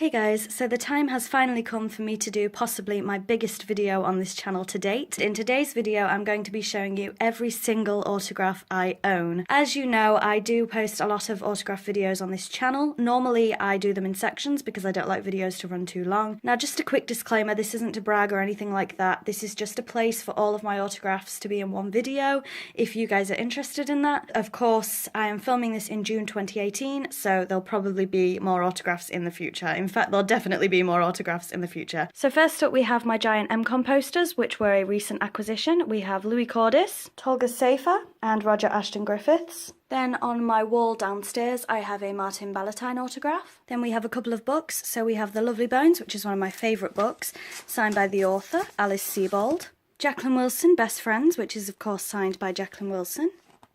Hey guys, so the time has finally come for me to do possibly my biggest video on this channel to date. In today's video, I'm going to be showing you every single autograph I own. As you know, I do post a lot of autograph videos on this channel. Normally, I do them in sections because I don't like videos to run too long. Now, just a quick disclaimer, this isn't to brag or anything like that. This is just a place for all of my autographs to be in one video, if you guys are interested in that. Of course, I am filming this in June 2018, so there'll probably be more autographs in the future. In fact, there'll definitely be more autographs in the future. So first up, we have my giant MCOM posters, which were a recent acquisition. We have Louis Cordis, Tolga Safer, and Roger Ashton Griffiths. Then on my wall downstairs, I have a Martin Ballantyne autograph. Then we have a couple of books. So we have The Lovely Bones, which is one of my favourite books, signed by the author, Alice Sebold. Jacqueline Wilson, Best Friends, which is of course signed by Jacqueline Wilson.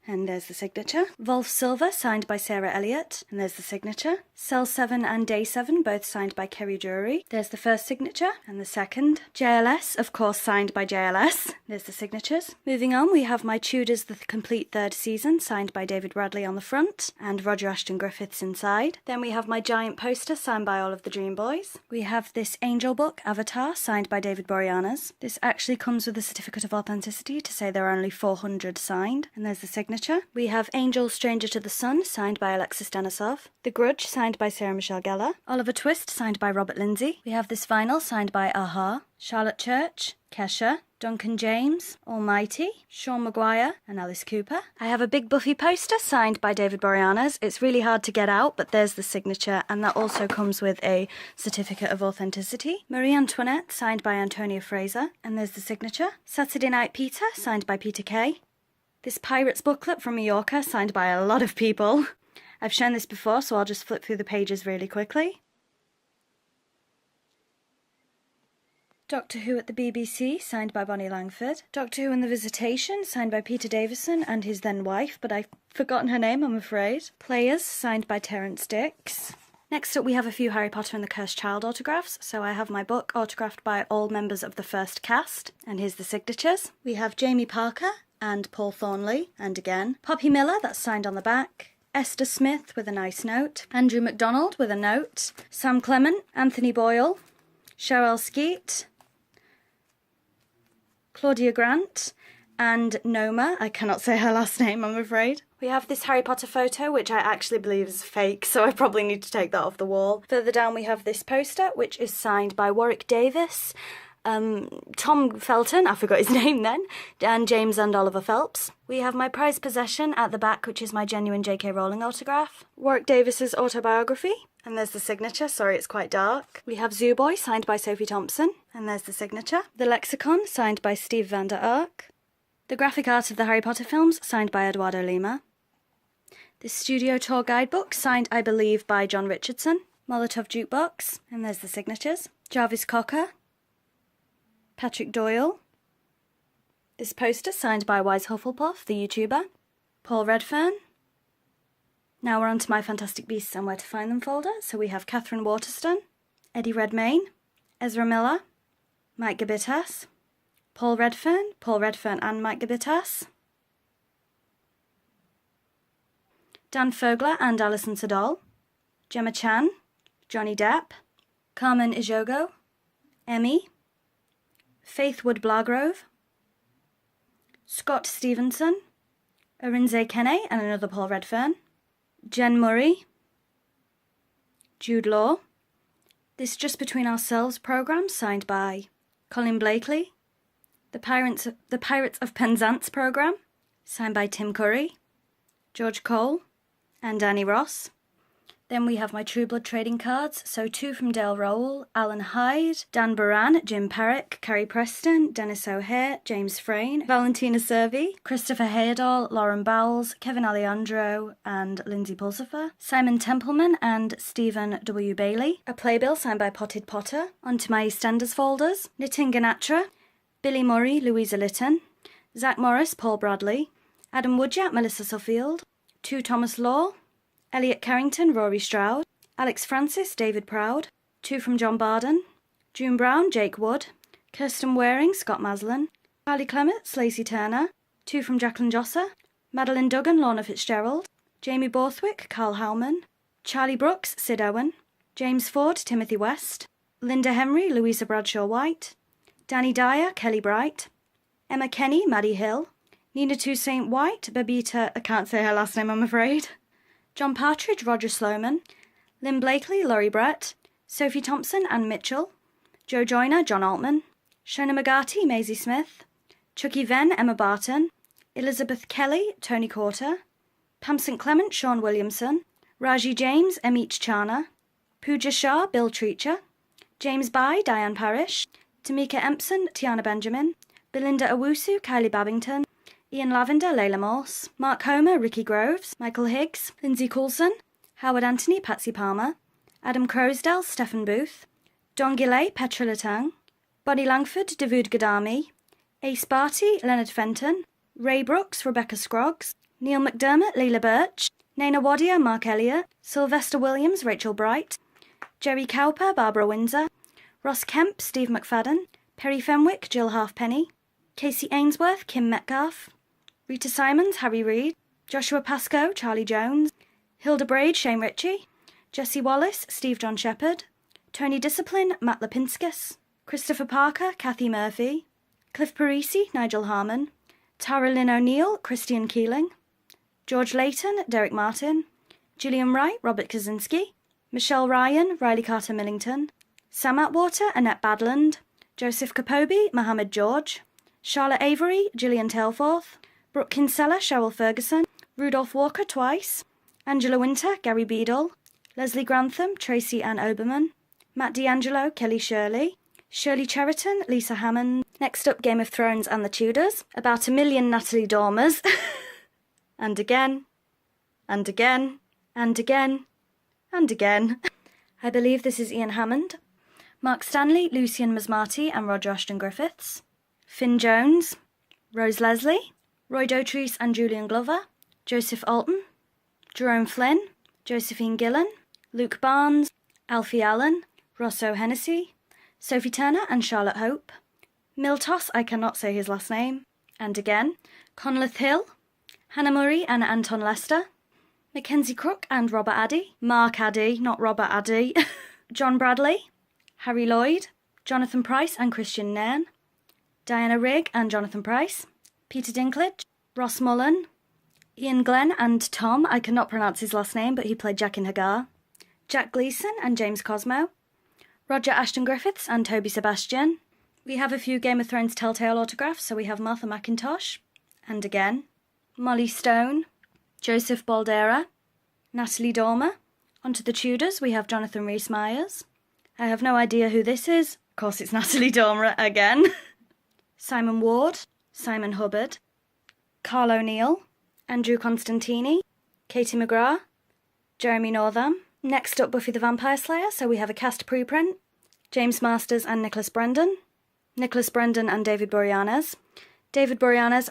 And there's the signature. Wolf Silver, signed by Sarah Elliott, and there's the signature. Cell 7 and Day 7, both signed by Kerry Drury. There's the first signature, and the second. JLS, of course, signed by JLS. There's the signatures. Moving on, we have my Tudors, the complete third season, signed by David Bradley on the front, and Roger Ashton Griffiths inside. Then we have my giant poster, signed by all of the Dream Boys. We have this Angel book, Avatar, signed by David Boreanaz. This actually comes with a certificate of authenticity to say there are only 400 signed, and there's the signature. We have Angel, Stranger to the Sun, signed by Alexis Denisov. The Grudge, signed by Sarah Michelle Gellar. Oliver Twist, signed by Robert Lindsay. We have this vinyl, signed by Aha. Charlotte Church, Kesha, Duncan James, Almighty, Sean Maguire, and Alice Cooper. I have a big Buffy poster, signed by David Boreanaz. It's really hard to get out, but there's the signature, and that also comes with a certificate of authenticity. Marie Antoinette, signed by Antonia Fraser, and there's the signature. Saturday Night Peter, signed by Peter Kay. This Pirates booklet from Mallorca, signed by a lot of people. I've shown this before, so I'll just flip through the pages really quickly. Doctor Who at the BBC, signed by Bonnie Langford. Doctor Who and the Visitation, signed by Peter Davison and his then wife, but I've forgotten her name, I'm afraid. Players, signed by Terence Dix. Next up, we have a few Harry Potter and the Cursed Child autographs. So I have my book autographed by all members of the first cast, and here's the signatures. We have Jamie Parker and Paul Thornley, and again. Poppy Miller, that's signed on the back. Esther Smith with a nice note. Andrew MacDonald with a note. Sam Clement, Anthony Boyle, Cheryl Skeet, Claudia Grant, and Noma. I cannot say her last name, I'm afraid. We have this Harry Potter photo, which I actually believe is fake, so I probably need to take that off the wall. Further down we have this poster, which is signed by Warwick Davis, Tom Felton, I forgot his name then, and James and Oliver Phelps. We have my prized possession at the back, which is my genuine J.K. Rowling autograph. Warwick Davis's autobiography, and there's the signature, sorry it's quite dark. We have Zoo Boy, signed by Sophie Thompson, and there's the signature. The Lexicon, signed by Steve van der Ark. The graphic art of the Harry Potter films, signed by Eduardo Lima. This studio tour guidebook, signed I believe by John Richardson. Molotov Jukebox, and there's the signatures. Jarvis Cocker. Patrick Doyle. This poster, signed by Wise Hufflepuff, the YouTuber. Paul Redfern. Now we're on to my Fantastic Beasts and Where to Find Them folder. So we have Catherine Waterston, Eddie Redmayne, Ezra Miller, Mike Gabbitas, Paul Redfern and Mike Gabbitas, Dan Fogler and Alison Sadol, Gemma Chan, Johnny Depp, Carmen Ejogo, Emmy, Faith Wood Blagrove, Scott Stevenson, Arinze Kene and another Paul Redfern, Jen Murray, Jude Law, this Just Between Ourselves programme signed by Colin Blakely, the Pirates of Penzance programme signed by Tim Curry, George Cole and Danny Ross. Then we have my True Blood trading cards, so 2 from Dale Rowell, Alan Hyde, Dan Baran, Jim Perrick, Carrie Preston, Dennis O'Hare, James Frayne, Valentina Servi, Christopher Hayedall, Lauren Bowles, Kevin Alejandro and Lindsay Pulsifer, Simon Templeman and Stephen W. Bailey, a playbill signed by Potted Potter, onto my EastEnders folders, Nitin Ganatra, Billy Murray, Louisa Lytton, Zach Morris, Paul Bradley, Adam Woodjack, Melissa Suffield, 2 Thomas Law, Elliot Carrington, Rory Stroud, Alex Francis, David Proud, 2 from John Barden, June Brown, Jake Wood, Kirsten Waring, Scott Maslin, Charlie Clements, Lacey Turner, 2 from Jacqueline Josser, Madeline Duggan, Lorna Fitzgerald, Jamie Borthwick, Carl Howman, Charlie Brooks, Sid Owen, James Ford, Timothy West, Linda Henry, Louisa Bradshaw White, Danny Dyer, Kelly Bright, Emma Kenny, Maddie Hill, Nina Toussaint White, Babita, I can't say her last name I'm afraid, John Partridge, Roger Sloman, Lynn Blakely, Laurie Brett, Sophie Thompson, Anne Mitchell, Joe Joyner, John Altman, Shona McGarty, Maisie Smith, Chucky Venn, Emma Barton, Elizabeth Kelly, Tony Corter, Pam St Clement, Sean Williamson, Raji James, Emich Chana, Pooja Shah, Bill Treacher, James Bai, Diane Parrish, Tamika Empson, Tiana Benjamin, Belinda Owusu, Kylie Babington, Ian Lavender, Layla Morse, Mark Homer, Ricky Groves, Michael Higgs, Lindsay Coulson, Howard Anthony, Patsy Palmer, Adam Crosdell, Stephen Booth, Don Gillay, Petra Latang, Bonnie Langford, David Gadami, Ace Barty, Leonard Fenton, Ray Brooks, Rebecca Scroggs, Neil McDermott, Leila Birch, Naina Wadia, Mark Elliott, Sylvester Williams, Rachel Bright, Jerry Cowper, Barbara Windsor, Ross Kemp, Steve McFadden, Perry Fenwick, Jill Halfpenny, Casey Ainsworth, Kim Metcalf, Rita Simons, Harry Reid, Joshua Pascoe, Charlie Jones, Hilda Braid, Shane Ritchie, Jesse Wallace, Steve John Shepherd, Tony Discipline, Matt Lipinskis, Christopher Parker, Kathy Murphy, Cliff Parisi, Nigel Harmon, Tara Lynn O'Neill, Christian Keeling, George Layton, Derek Martin, Gillian Wright, Robert Kaczynski, Michelle Ryan, Riley Carter Millington, Sam Atwater, Annette Badland, Joseph Kapobi, Mohammed George, Charlotte Avery, Gillian Tailforth, Brooke Kinsella, Cheryl Ferguson, Rudolph Walker twice, Angela Winter, Gary Beadle, Leslie Grantham, Tracy Ann Oberman, Matt D'Angelo, Kelly Shirley, Shirley Cheriton, Lisa Hammond. Next up, Game of Thrones and the Tudors. About a million Natalie Dormers. And again, and again, and again, and again. I believe this is Ian Hammond. Mark Stanley, Lucian Masmati and Roger Ashton Griffiths. Finn Jones, Rose Leslie, Roy Dotrice and Julian Glover, Joseph Alton, Jerome Flynn, Josephine Gillan, Luke Barnes, Alfie Allen, Rosso Hennessy, Sophie Turner and Charlotte Hope, Miltos, I cannot say his last name, and again, Conleth Hill, Hannah Murray and Anton Lester, Mackenzie Crook and Robert Addy, Mark Addy, not Robert Addy, John Bradley, Harry Lloyd, Jonathan Price and Christian Nairn, Diana Rigg and Jonathan Price, Peter Dinklage, Ross Mullen, Ian Glenn and Tom, I cannot pronounce his last name, but he played Jack in Hagar, Jack Gleeson and James Cosmo, Roger Ashton Griffiths and Toby Sebastian. We have a few Game of Thrones Telltale autographs, so we have Martha McIntosh, and again, Molly Stone, Joseph Baldera, Natalie Dormer. Onto the Tudors, we have Jonathan Rhys-Myers. I have no idea who this is. Of course, it's Natalie Dormer again. Simon Ward, Simon Hubbard, Carl O'Neill, Andrew Constantini, Katie McGrath, Jeremy Northam. Next up, Buffy the Vampire Slayer, so we have a cast preprint, James Masters and Nicholas Brendan and David Boreanaz,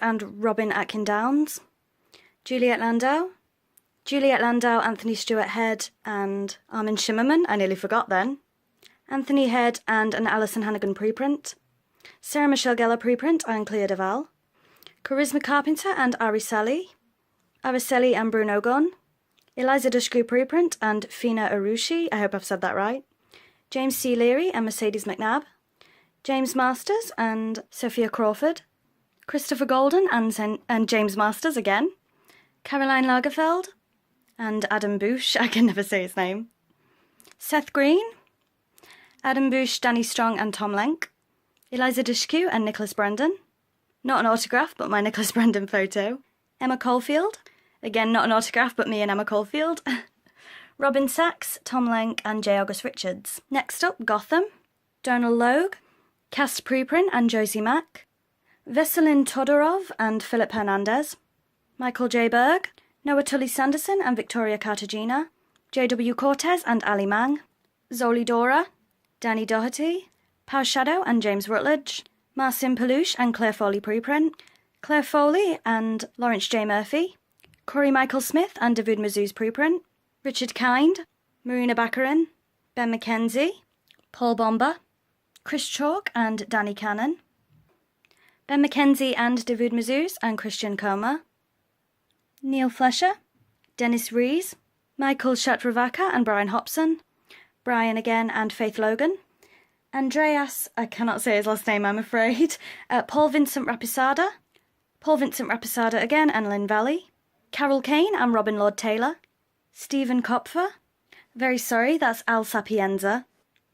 and Robin Atkin Downs, Juliet Landau, Anthony Stewart Head and Armin Shimmerman, I nearly forgot then, Anthony Head and an Alison Hannigan preprint, Sarah Michelle Gellar preprint and Clea Duval, Charisma Carpenter and Araceli and Bruno Gunn, Eliza Dushku preprint and Fina Arushi, I hope I've said that right, James C. Leary and Mercedes McNabb, James Masters and Sophia Crawford, Christopher Golden and James Masters again, Caroline Lagerfeld and Adam Bush, I can never say his name, Seth Green, Adam Bush, Danny Strong and Tom Lenk, Eliza Dushku and Nicholas Brendan, not an autograph but my Nicholas Brendan photo, Emma Caulfield, again not an autograph but me and Emma Caulfield, Robin Sachs, Tom Lenk and J. August Richards. Next up, Gotham, Donal Logue, cast preprint and Josie Mack, Veselin Todorov and Philip Hernandez, Michael J. Berg, Noah Tully Sanderson and Victoria Cartagena, J.W. Cortez and Ali Mang, Zoli Dora, Danny Doherty, Pau Shadow and James Rutledge, Marcin Peluche and Claire Foley preprint, Claire Foley and Lawrence J. Murphy, Corey Michael Smith and David Mazouz preprint, Richard Kind, Marina Baccarin, Ben McKenzie, Paul Bomber, Chris Chalk and Danny Cannon, Ben McKenzie and David Mazouz and Christian Comer, Neil Flesher, Dennis Rees, Michael Shatravaka and Brian Hobson, Brian again, and Faith Logan. Andreas, I cannot say his last name, I'm afraid. Paul Vincent Rapisada. Paul Vincent Rapisada again, and Lynn Valley. Carol Kane and Robin Lord Taylor. Stephen Kopfer. Very sorry, that's Al Sapienza.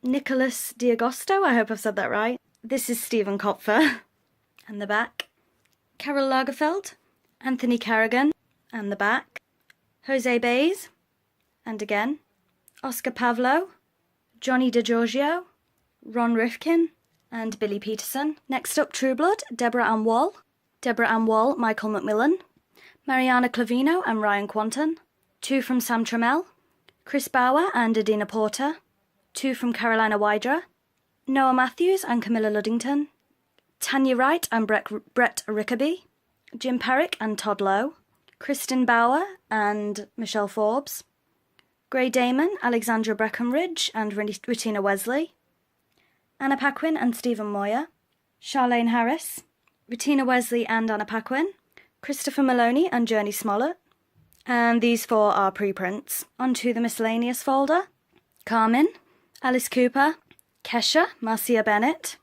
Nicholas D'Agosto, I hope I've said that right. This is Stephen Kopfer. And the back. Carol Lagerfeld. Anthony Carrigan. And the back. Jose Baez. And again. Oscar Pavlo. Johnny DiGiorgio. Ron Rifkin. And Billy Peterson. Next up, True Blood, Deborah Ann Wall. Deborah Ann Wall, Michael McMillan. Mariana Clavino and Ryan Quanton. 2 from Sam Trammell. Chris Bauer and Adina Porter. 2 from Carolina Wydra. Noah Matthews and Camilla Luddington. Tanya Wright and Brett Rickaby. Jim Perrick and Todd Lowe. Kristen Bauer and Michelle Forbes. Gray Damon, Alexandra Breckenridge and Rettina Wesley. Anna Paquin and Stephen Moyer. Charlene Harris. Rettina Wesley and Anna Paquin. Christopher Maloney and Journey Smollett. And these 4 are preprints. Onto the miscellaneous folder. Carmen, Alice Cooper, Kesha, Marcia Bennett,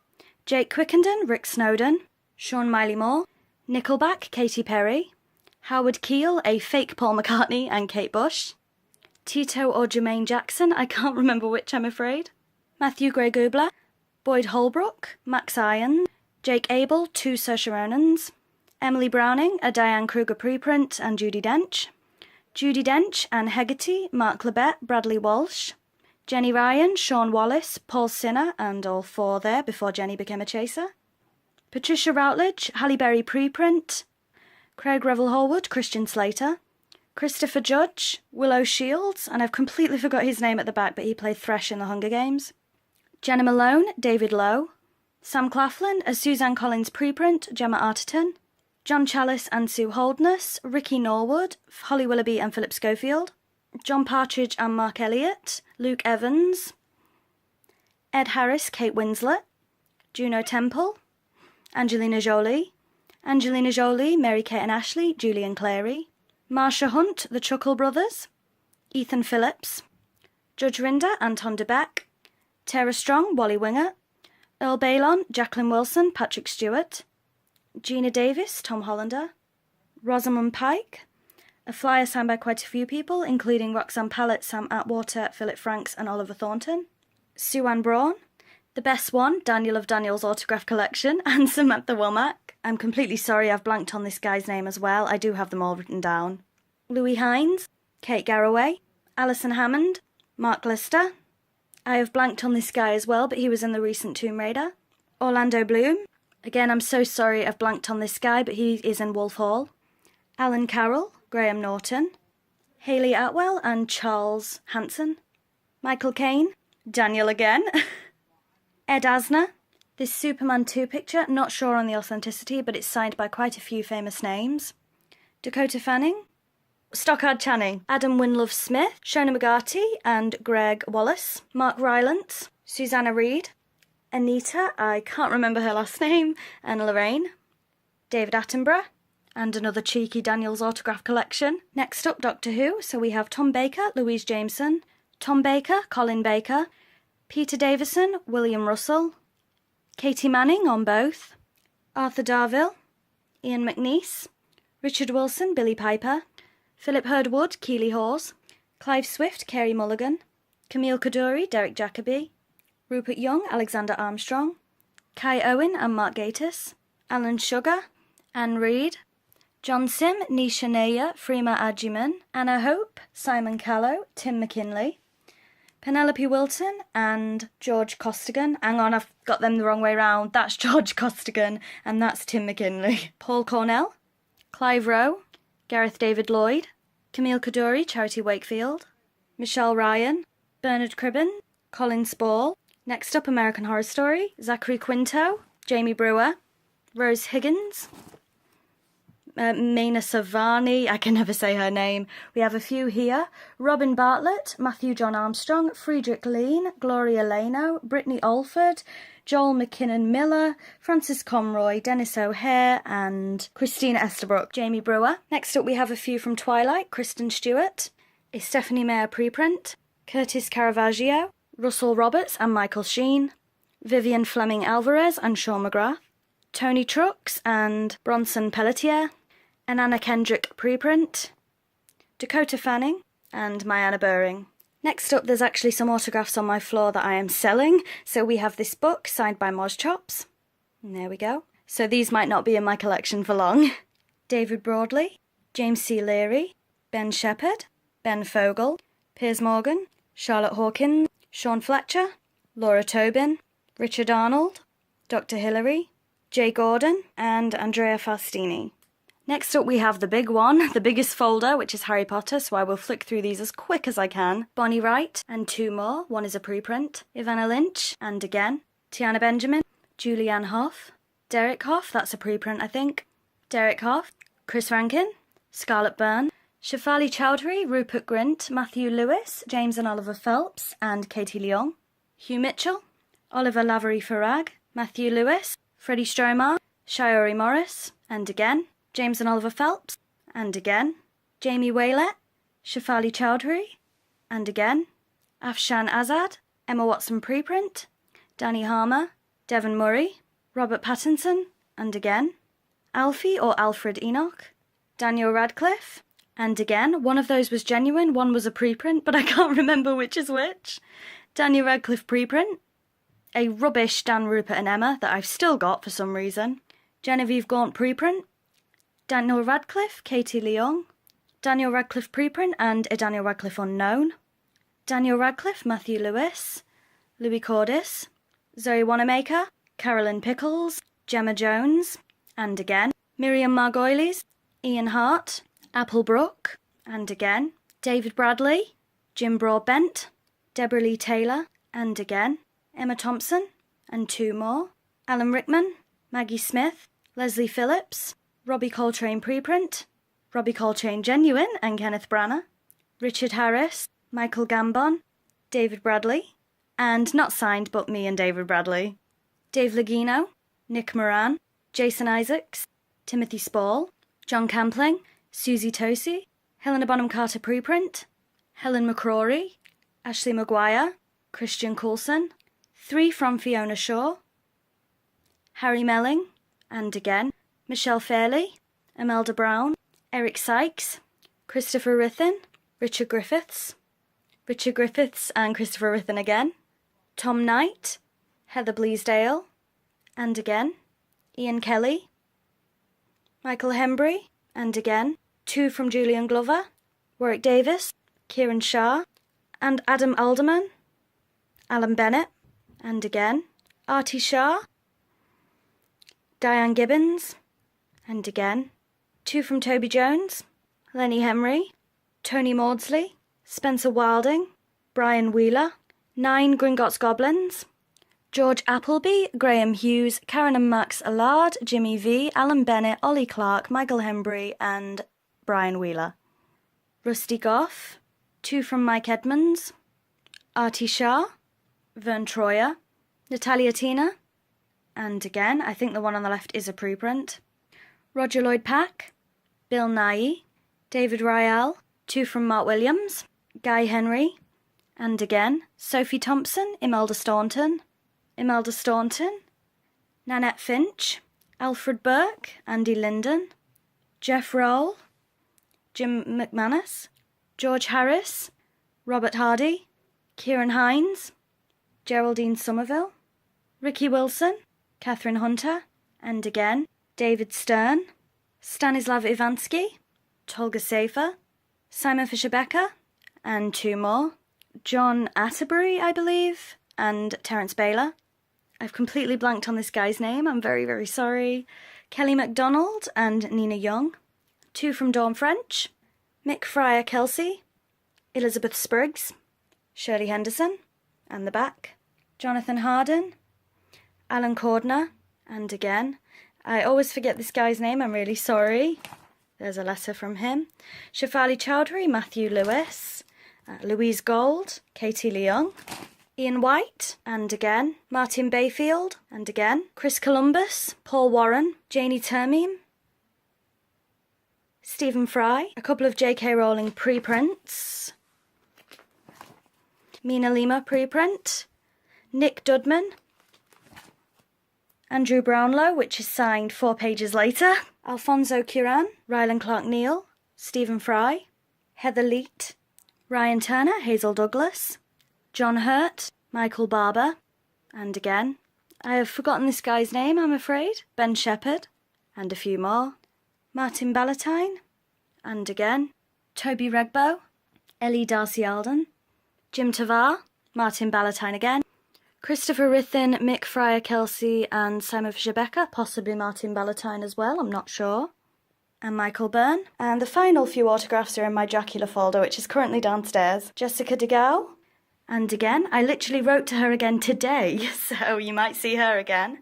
Jake Quickenden, Rick Snowden, Sean Miley Moore, Nickelback, Katy Perry, Howard Keel, a fake Paul McCartney and Kate Bush, Tito or Jermaine Jackson, I can't remember which, I'm afraid, Matthew Gray Gubler, Boyd Holbrook, Max Irons, Jake Abel, 2 Saoirse Ronans, Emily Browning, a Diane Kruger preprint and Judi Dench, Judi Dench, Anne Hegarty, Mark Labette, Bradley Walsh, Jenny Ryan, Sean Wallace, Paul Sinner, and all 4 there before Jenny became a chaser, Patricia Routledge, Halle Berry preprint, Craig Revel-Horwood, Christian Slater, Christopher Judge, Willow Shields, and I've completely forgot his name at the back, but he played Thresh in The Hunger Games, Jenna Malone, David Lowe, Sam Claflin, a Suzanne Collins preprint, Gemma Arterton, John Challis and Sue Holdness, Ricky Norwood, Holly Willoughby and Philip Schofield, John Partridge and Mark Elliott, Luke Evans, Ed Harris, Kate Winslet, Juno Temple, Angelina Jolie, Mary-Kate and Ashley, Julian Clary, Marsha Hunt, the Chuckle Brothers, Ethan Phillips, Judge Rinder, Anton DeBeck, Tara Strong, Wally Winger, Earl Balon, Jacqueline Wilson, Patrick Stewart, Gina Davis, Tom Hollander, Rosamund Pike, a flyer signed by quite a few people, including Roxanne Pallett, Sam Atwater, Philip Franks and Oliver Thornton, Sue Ann Braun, the best one, Daniel of Daniel's autograph collection, and Samantha Womack. I'm completely sorry I've blanked on this guy's name as well, I do have them all written down. Louis Hines, Kate Garraway, Alison Hammond, Mark Lister. I have blanked on this guy as well, but he was in the recent Tomb Raider. Orlando Bloom. Again, I'm so sorry I've blanked on this guy, but he is in Wolf Hall. Alan Carroll, Graham Norton, Hayley Atwell and Charles Hanson. Michael Caine, Daniel again. Ed Asner. This Superman 2 picture, not sure on the authenticity, but it's signed by quite a few famous names. Dakota Fanning. Stockard Channing, Adam Winlove Smith, Shona McGarty and Greg Wallace. Mark Rylance, Susanna Reid. Anita, I can't remember her last name, and Lorraine, David Attenborough, and another cheeky Daniel's autograph collection. Next up, Doctor Who, so we have Tom Baker, Louise Jameson, Tom Baker, Colin Baker, Peter Davison, William Russell, Katie Manning on both, Arthur Darvill, Ian McNeice, Richard Wilson, Billy Piper, Philip Herdwood, Keeley Hawes, Clive Swift, Kerry Mulligan, Camille Kaduri, Derek Jacobi, Rupert Young, Alexander Armstrong, Kai Owen and Mark Gatiss, Alan Sugar, Anne Reid, John Sim, Nisha Naya, Freema Agyeman, Anna Hope, Simon Callow, Tim McKinley, Penelope Wilton and George Costigan. Hang on, I've got them the wrong way round. That's George Costigan and that's Tim McKinley. Paul Cornell, Clive Rowe, Gareth David Lloyd, Camille Kaduri, Charity Wakefield, Michelle Ryan, Bernard Cribben, Colin Spall. Next up, American Horror Story, Zachary Quinto, Jamie Brewer, Rose Higgins, Mena Savani, I can never say her name. We have a few here. Robin Bartlett, Matthew John Armstrong, Friedrich Lean, Gloria Leno, Brittany Alford, Joel McKinnon Miller, Francis Conroy, Dennis O'Hare and Christina Estabrook, Jamie Brewer. Next up we have a few from Twilight, Kristen Stewart, a Stephanie Meyer preprint, Curtis Caravaggio, Russell Roberts and Michael Sheen, Vivian Fleming Alvarez and Sean McGrath, Tony Trucks and Bronson Pelletier, an Anna Kendrick preprint, Dakota Fanning, and Mariana Buring. Next up, there's actually some autographs on my floor that I am selling. So we have this book signed by Moz Chops. And there we go. So these might not be in my collection for long. David Broadley, James C. Leary, Ben Shepherd, Ben Fogle, Piers Morgan, Charlotte Hawkins, Sean Fletcher, Laura Tobin, Richard Arnold, Dr. Hilary, Jay Gordon, and Andrea Faustini. Next up we have the big one, the biggest folder, which is Harry Potter, so I will flick through these as quick as I can. Bonnie Wright, and two more. One is a preprint. Ivana Lynch, and again. Tiana Benjamin, Julianne Hough, Derek Hough, that's a preprint I think. Derek Hough, Chris Rankin, Scarlett Byrne, Shefali Chowdhury, Rupert Grint, Matthew Lewis, James and Oliver Phelps, and Katie Leong. Hugh Mitchell, Oliver Lavery Farag, Matthew Lewis, Freddie Stromar, Shiori Morris, and again. James and Oliver Phelps, and again. Jamie Waylett, Shefali Chowdhury, and again. Afshan Azad, Emma Watson preprint, Danny Harmer, Devon Murray, Robert Pattinson, and again. Alfie or Alfred Enoch, Daniel Radcliffe, and again. One of those was genuine, one was a preprint, but I can't remember which is which. Daniel Radcliffe preprint, a rubbish Dan, Rupert and Emma that I've still got for some reason. Genevieve Gaunt preprint, Daniel Radcliffe, Katie Leong, Daniel Radcliffe preprint and a Daniel Radcliffe unknown, Daniel Radcliffe, Matthew Lewis, Louis Cordis, Zoe Wanamaker, Carolyn Pickles, Gemma Jones, and again. Miriam Margolyes, Ian Hart, Apple Brook, and again. David Bradley, Jim Broadbent, Deborah Lee Taylor, and again. Emma Thompson, and two more. Alan Rickman, Maggie Smith, Leslie Phillips, Robbie Coltrane preprint, Robbie Coltrane genuine and Kenneth Branagh, Richard Harris, Michael Gambon, David Bradley, and not signed but me and David Bradley, Dave Lagino, Nick Moran, Jason Isaacs, Timothy Spall, John Campling, Susie Tosi, Helena Bonham Carter preprint, Helen McCrory, Ashley Maguire, Christian Coulson, 3 from Fiona Shaw, Harry Melling, and again. Michelle Fairley, Imelda Brown, Eric Sykes, Christopher Rithen, Richard Griffiths and Christopher Rithen again, Tom Knight, Heather Bleasdale, and again, Ian Kelly, Michael Hembry, and again, 2 from Julian Glover, Warwick Davis, Kieran Shah, and Adam Alderman, Alan Bennett, and again, Artie Shah, Diane Gibbons, and again. 2 from Toby Jones, Lenny Henry, Tony Maudsley, Spencer Wilding, Brian Wheeler, 9 Gringotts Goblins, George Appleby, Graham Hughes, Karen and Max Allard, Jimmy V, Alan Bennett, Ollie Clark, Michael Hembry, and Brian Wheeler. Rusty Goff, 2 from Mike Edmonds, Artie Shah, Vern Troyer, Natalia Tina, and again, I think the one on the left is a preprint. Roger Lloyd Pack, Bill Nye, David Ryall, 2 from Mark Williams, Guy Henry, and again, Sophie Thompson, Imelda Staunton, Nanette Finch, Alfred Burke, Andy Linden, Jeff Roll, Jim McManus, George Harris, Robert Hardy, Kieran Hines, Geraldine Somerville, Ricky Wilson, Catherine Hunter, and again, David Stern, Stanislav Ivansky, Tolga Safer, Simon Fisher-Becker, and 2 more, John Atterbury, I believe, and Terence Baylor. I've completely blanked on this guy's name, I'm very, very sorry. Kelly MacDonald and Nina Young, 2 from Dawn French, Mick Fryer Kelsey, Elizabeth Spriggs, Shirley Henderson, and the back, Jonathan Harden, Alan Cordner, and again, I always forget this guy's name, I'm really sorry. There's a letter from him. Shefali Chowdhury, Matthew Lewis, Louise Gold, Katie Leong, Ian White, and again, Martin Bayfield, and again, Chris Columbus, Paul Warren, Janie Termine, Stephen Fry, a couple of J.K. Rowling preprints, Mina Lima preprint, Nick Dudman, Andrew Brownlow, which is signed 4 pages later, Alfonso Cuarón, Rylan Clark-Neal, Stephen Fry, Heather Leet, Ryan Turner, Hazel Douglas, John Hurt, Michael Barber, and again, I have forgotten this guy's name, I'm afraid, Ben Shepherd, and a few more, Martin Ballantyne, and again, Toby Regbo, Ellie Darcy-Alden, Jim Tavar, Martin Ballantyne again, Christopher Rithin, Mick Fryer-Kelsey, and Simon Fisher-Becker, possibly Martin Ballantyne as well, I'm not sure, and Michael Byrne. And the final few autographs are in my Dracula folder, which is currently downstairs. Jessica DeGao, and again, I literally wrote to her again today, so you might see her again.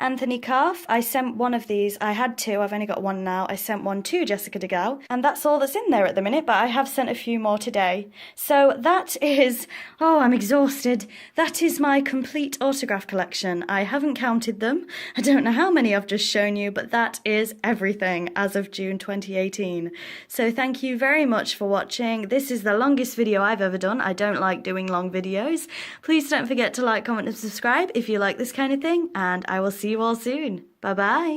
Anthony Carf, I sent one of these, I had 2, I've only got 1 now, I sent one to Jessica DeGao, and that's all that's in there at the minute, but I have sent a few more today. So that is, oh, I'm exhausted, that is my complete autograph collection. I haven't counted them, I don't know how many I've just shown you, but that is everything as of June 2018. So thank you very much for watching. This is the longest video I've ever done. I don't like doing long videos. Please don't forget to like, comment and subscribe if you like this kind of thing, and I will see you all soon. Bye bye.